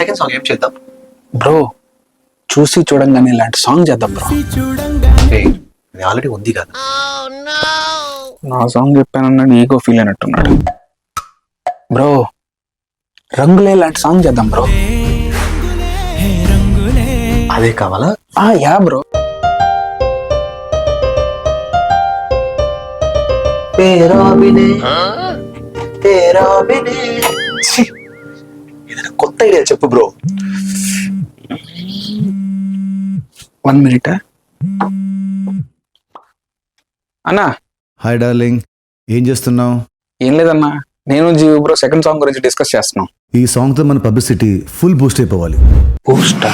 Second song ఏం చేద్దాం bro చూసి చూడంగానే ఇలాంటి సాంగ్ చేద్దాం బ్రో. అది ఆల్రెడీ ఉంది కదా. నా సాంగ్ చెప్పానన్నాడు ఈగో ఫీల్ అయినట్టున్నాడు. బ్రో రంగులే లాంటి సాంగ్ చేద్దాం బ్రో. అదే కావాలా? Yeah bro. ఏదైనా కొత్త ఐడియా చెప్పు బ్రో. 1 minute అన్నా. హాయ్ డార్లింగ్, ఏం చేస్తున్నావు? ఏం లేదన్నా, నేను జీవి బ్రో సెకండ్ సాంగ్ గురించి డిస్కస్ చేస్తున్నాం. ఈ సాంగ్ తో మన పబ్లిసిటీ ఫుల్ బూస్ట్ అయిపోవాలి. బూస్టా?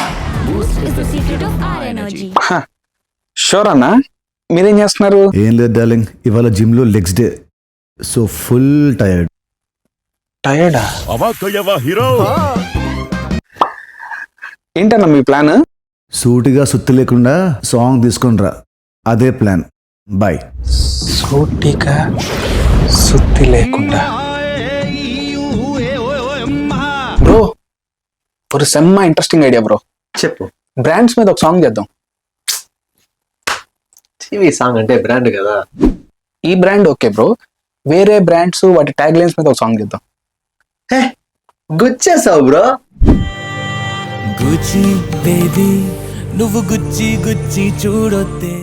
షూర్ అన్నా. మీరేం చేస్తున్నారు? ఏం లేదు డార్లింగ్, ఇవాళ జిమ్ లో legs day, so full tired. టైర్డా? ఏంటన్నా మీ ప్లాన్? సూటిగా సుత్తి లేకుండా సాంగ్ తీసుకొని రా, అదే ప్లాన్. బాయ్. సూటిగా సుత్తి లేకుండా. బ్రో ఒక సెమ్మ ఇంట్రెస్టింగ్ ఐడియా బ్రో. చెప్పు. బ్రాండ్స్ మీద ఒక సాంగ్ చేద్దాం. టీవీ సాంగ్ అంటే బ్రాండ్ కదా. ఈ బ్రాండ్ ఓకే బ్రో, వేరే బ్రాండ్స్ వాటి ట్యాగ్ లైన్స్ మీద ఒక సాంగ్ చేద్దాం. గుచ్చేసావు బ్రో. గుచ్చి బేబీ నువ్వు గుచ్చి గుచ్చి చూడొద్దే.